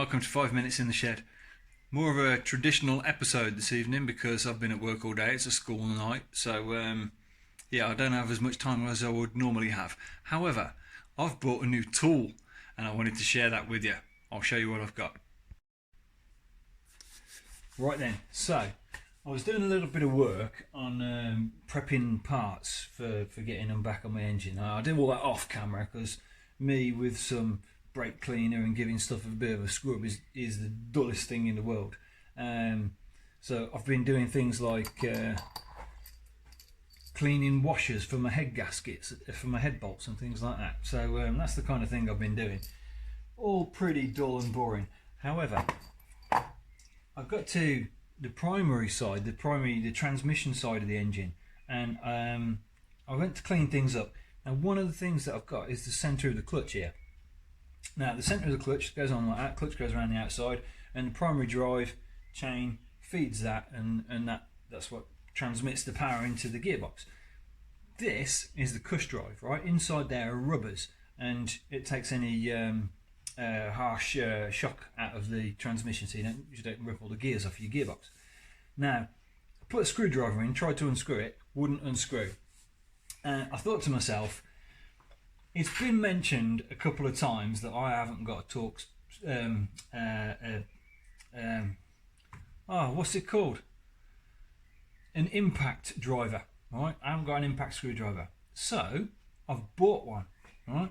welcome to 5 Minutes in the Shed. More of a traditional episode this evening because I've been at work all day. It's a school night, so yeah, I don't have as much time as I would normally have. However, I've bought a new tool and I wanted to share that with you. I'll show you what I've got. Right then, so I was doing a little bit of work on prepping parts for getting them back on my engine. I did all that off camera because me with some brake cleaner and giving stuff a bit of a scrub is the dullest thing in the world. So I've been doing things like cleaning washers for my head gaskets, for my head bolts and things like that. So that's the kind of thing I've been doing. All pretty dull and boring. However, I've got to the primary side, the transmission side of the engine, and I went to clean things up. Now one of the things that I've got is the centre of the clutch here. Now the centre of the clutch goes on like that, clutch goes around the outside, and the primary drive chain feeds that, and that's what transmits the power into the gearbox. This is the Cush drive, right? Inside there are rubbers, and it takes any harsh shock out of the transmission, so you don't rip all the gears off your gearbox. Now, I put a screwdriver in, tried to unscrew it, wouldn't unscrew. I thought to myself, it's been mentioned a couple of times that I haven't got a Torx, what's it called? An impact driver, right? I haven't got an impact screwdriver. So, I've bought one, right?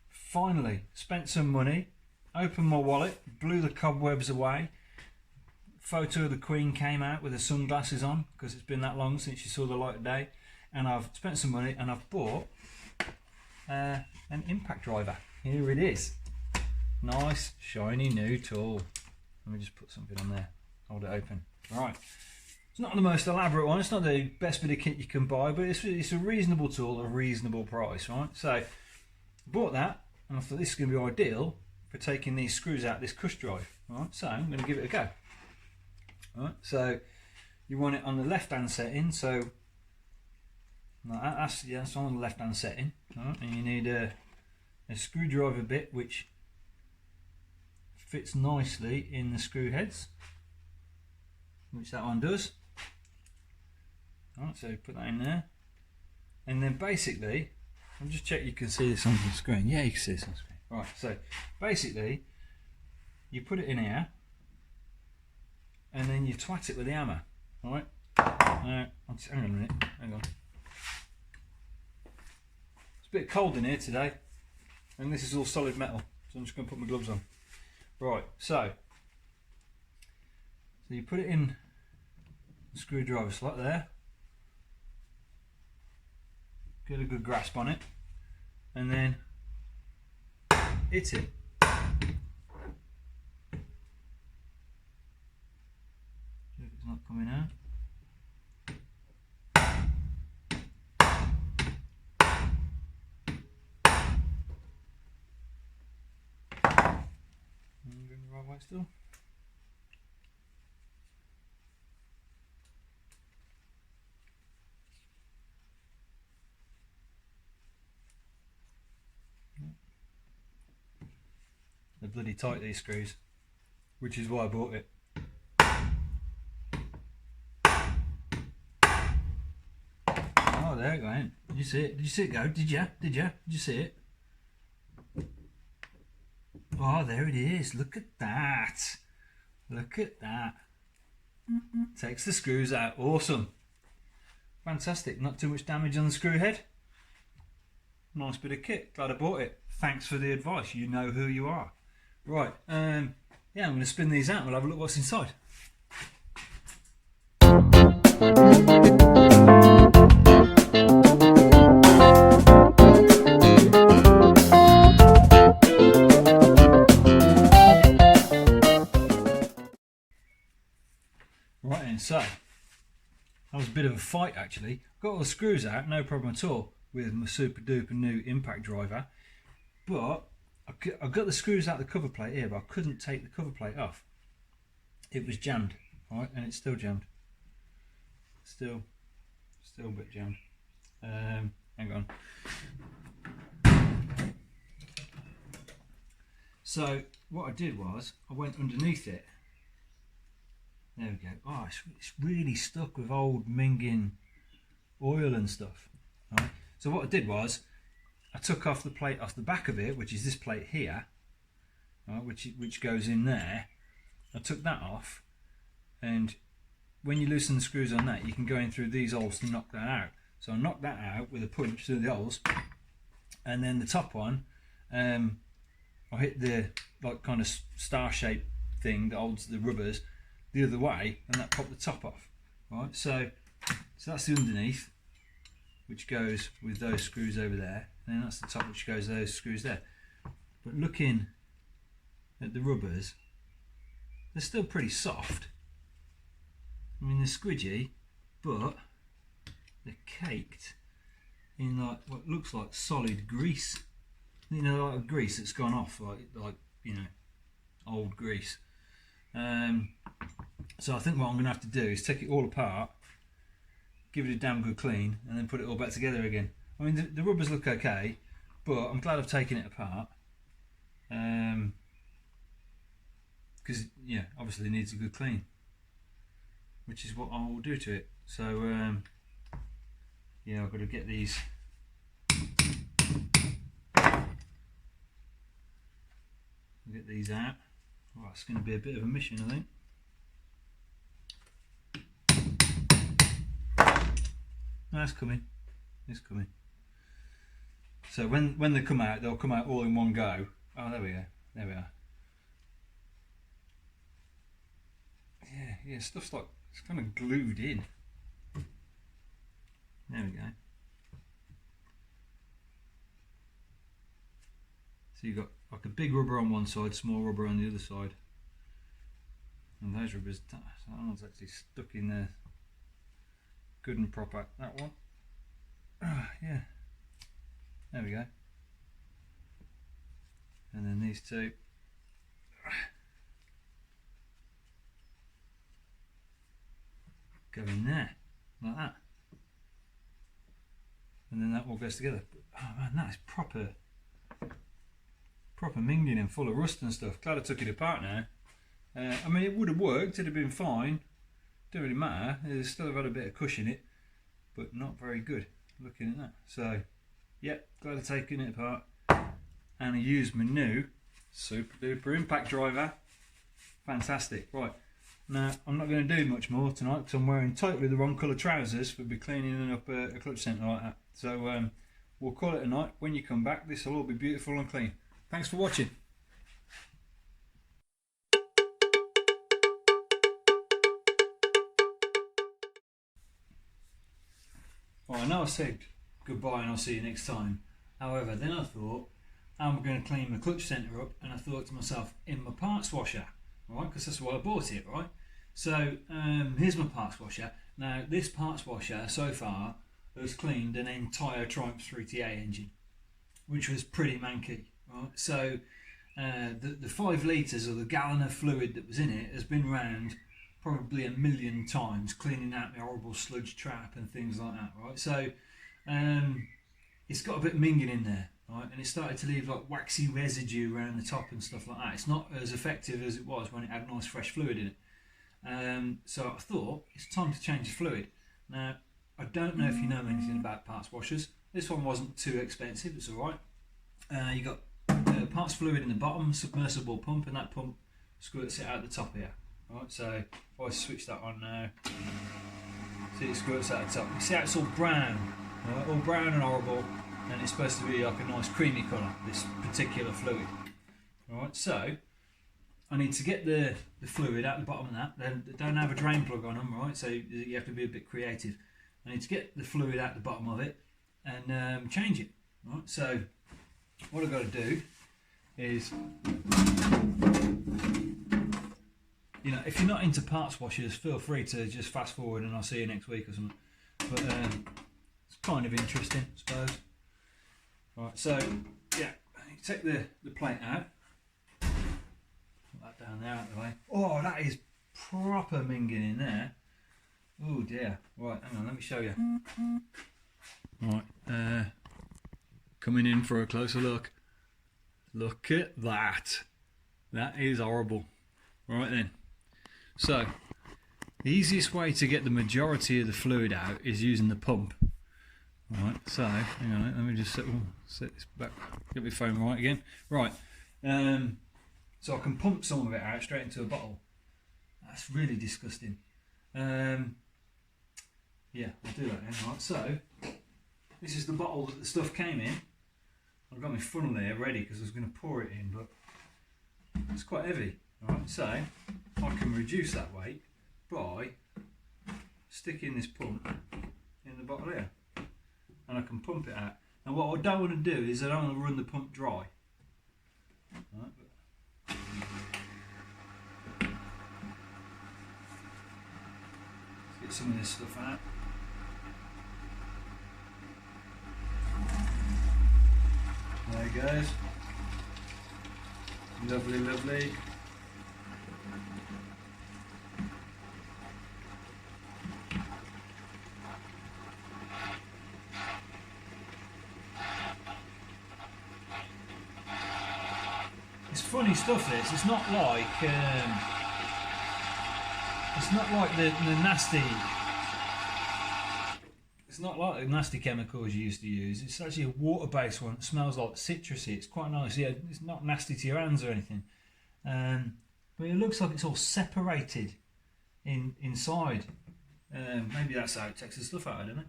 Finally, spent some money, opened my wallet, blew the cobwebs away. Photo of the Queen came out with her sunglasses on because it's been that long since she saw the light of day. And I've spent some money and I've bought an impact driver. Here it is. Nice, shiny new tool. Let me just put something on there. Hold it open. Right. It's not the most elaborate one. It's not the best bit of kit you can buy, but it's a reasonable tool at a reasonable price, right? So, I bought that. And I thought this is going to be ideal for taking these screws out of this Cush drive. Right, so I'm going to give it a go. Right, so you want it on the left-hand setting. So that's on the left-hand setting. Right, and you need a screwdriver bit which fits nicely in the screw heads, which that one does. Right, so put that in there, and then basically. I'll just check you can see this on the screen. Yeah, you can see this on the screen. Right, so basically, you put it in here, and then you twat it with the hammer. Alright? Hang on a minute. Hang on. It's a bit cold in here today, and this is all solid metal, so I'm just going to put my gloves on. Right, so you put it in the screwdriver slot there. Get a good grasp on it, and then hit it. See if it's not coming out. Going the right way still. They're bloody tight, these screws, which is why I bought it. Oh, there it went. Did you see it? Did you see it go? Did you? Did you see it? Oh, there it is. Look at that. Look at that. Takes the screws out. Awesome. Fantastic. Not too much damage on the screw head. Nice bit of kit. Glad I bought it. Thanks for the advice. You know who you are. Right, yeah, I'm going to spin these out and we'll have a look what's inside. Right then, so, that was a bit of a fight actually. Got all the screws out, no problem at all, with my super duper new impact driver, but I got the screws out of the cover plate here, but I couldn't take the cover plate off. It was jammed, right, and it's still jammed. Still a bit jammed. Hang on. So what I did was I went underneath it. There we go. Oh, it's really stuck with old minging oil and stuff. Right. So what I did was I took off the plate off the back of it, which is this plate here, right, which goes in there. I took that off, and when you loosen the screws on that, you can go in through these holes to knock that out. So I knocked that out with a punch through the holes, and then the top one, I hit the like kind of star-shaped thing that holds the rubbers the other way, and that popped the top off. Right, so that's the underneath, which goes with those screws over there, and then that's the top, which goes with those screws there. But looking at the rubbers, they're still pretty soft. I mean, they're squidgy, but they're caked in like what looks like solid grease. You know, like grease that's gone off, like you know, old grease. So I think what I'm going to have to do is take it all apart, give it a damn good clean, and then put it all back together again. I mean, the rubbers look okay, but I'm glad I've taken it apart. Because yeah, obviously it needs a good clean, which is what I will do to it. So yeah, I've got to get these out. Oh, it's going to be a bit of a mission, I think. No, it's coming. It's coming. So when they come out, they'll come out all in one go. Oh, there we go. There we are. Yeah, stuff's like it's kind of glued in. There we go. So you've got like a big rubber on one side, small rubber on the other side, and those rubbers, that one's actually stuck in there, good and proper. That one, yeah. There we go. And then these two. Go in there, like that. And then that all goes together. Oh man, that is proper minging and full of rust and stuff. Glad I took it apart now. I mean, it would have worked, it'd have been fine. Don't really matter, it'd still have had a bit of Cush in it, but not very good looking at that. So, yeah, glad I've taken it apart. And I used my new super duper impact driver. Fantastic. Right, now I'm not going to do much more tonight because I'm wearing totally the wrong colour trousers for be cleaning up a clutch centre like that. So we'll call it a night. When you come back, this will all be beautiful and clean. Thanks for watching. Well, I know I said goodbye and I'll see you next time. However, then I thought, how am I going to clean my clutch centre up? And I thought to myself, in my parts washer, right? Because that's why I bought it, right? So here's my parts washer. Now, this parts washer so far has cleaned an entire Triumph 3TA engine, which was pretty manky, right? So the 5 litres or the gallon of fluid that was in it has been round probably a million times, cleaning out the horrible sludge trap and things like that, right? So it's got a bit of minging in there, right? And it started to leave like waxy residue around the top and stuff like that. It's not as effective as it was when it had nice fresh fluid in it. So I thought it's time to change the fluid. Now, I don't know if you know anything about parts washers. This one wasn't too expensive, it's alright. You got parts fluid in the bottom, submersible pump, and that pump squirts it out the top here. Right, so if I switch that on now, see it squirts out the top. You see how it's all brown, right? All brown and horrible, and it's supposed to be like a nice creamy colour, this particular fluid. Alright, so I need to get the fluid out the bottom of that. They don't have a drain plug on them, right? So you have to be a bit creative. I need to get the fluid out the bottom of it and change it. Right, so what I've got to do is, you know, if you're not into parts washers, feel free to just fast forward and I'll see you next week or something. But it's kind of interesting, I suppose. Right, so yeah, you take the plate out. Put that down there out of the way. Oh, that is proper minging in there. Oh dear. Right, hang on, let me show you. Right, coming in for a closer look. Look at that. That is horrible. Right then. So, the easiest way to get the majority of the fluid out is using the pump. Right, so, hang on, let me just set this back, get my phone right again. Right, so I can pump some of it out straight into a bottle. That's really disgusting. Yeah, I'll do that then. Right, so, this is the bottle that the stuff came in. I've got my funnel there ready because I was going to pour it in, but it's quite heavy. Right, so I can reduce that weight by sticking this pump in the bottle here, and I can pump it out. And what I don't want to do is I don't want to run the pump dry. Right, let's get some of this stuff out. There it goes. Lovely, lovely. It's funny stuff. This. It's not like the nasty. It's not like the nasty chemicals you used to use. It's actually a water-based one. It smells like citrusy. It's quite nice. Yeah, it's not nasty to your hands or anything. But it looks like it's all separated inside. Maybe that's how it takes the stuff out, I don't know.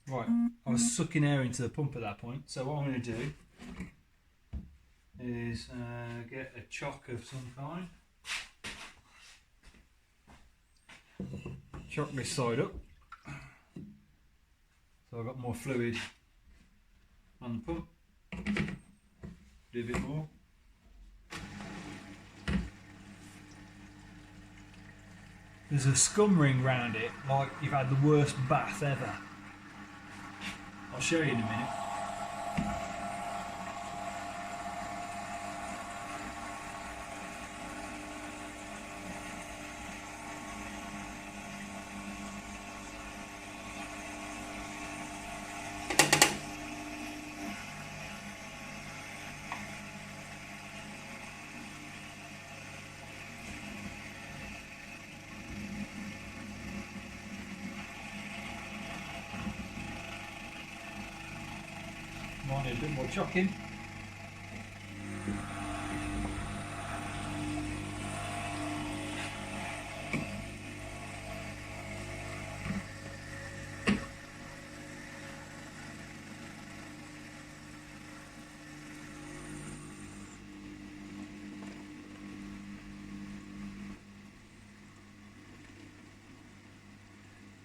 Right, I was sucking air into the pump at that point. So what I'm going to do is get a chock of some kind. Chock this side up. So I've got more fluid on the pump. Do a bit more. There's a scum ring round it, like you've had the worst bath ever. I'll show you in a minute. Might need a bit more chocking.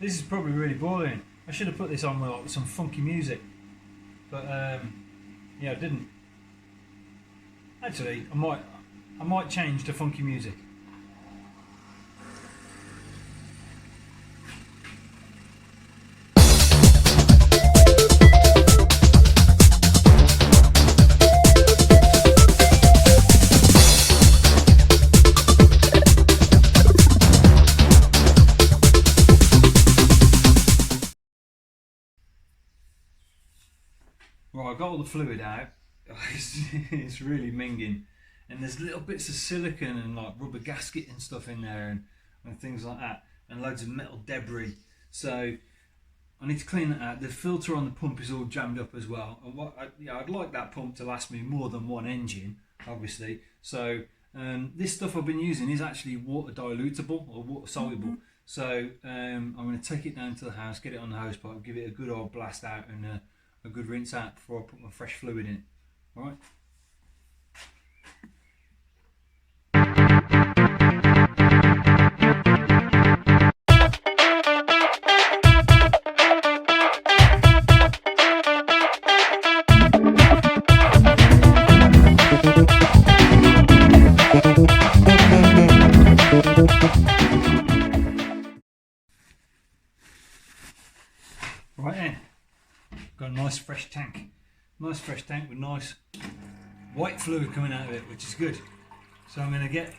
This is probably really boring. I should have put this on with like some funky music. But yeah, I didn't. Actually, I might change to funky music. Right, I got all the fluid out. It's really minging, and there's little bits of silicone and like rubber gasket and stuff in there, and things like that, and loads of metal debris. So I need to clean that out. The filter on the pump is all jammed up as well. And I'd like that pump to last me more than one engine, obviously. So this stuff I've been using is actually water dilutable or water soluble. So I'm going to take it down to the house, get it on the hose pipe, give it a good old blast out and a good rinse out before I put my fresh fluid in it. All right. Right then, got a nice fresh tank. Nice fresh tank with nice white fluid coming out of it, which is good. So I'm going to get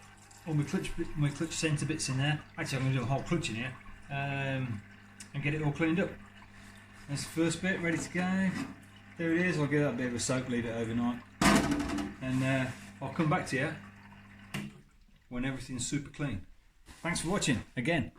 all my clutch centre bits in there. Actually, I'm going to do a whole clutch in here and get it all cleaned up. That's the first bit ready to go. There it is. I'll give that a bit of a soak, leave it overnight, and I'll come back to you when everything's super clean. Thanks for watching again.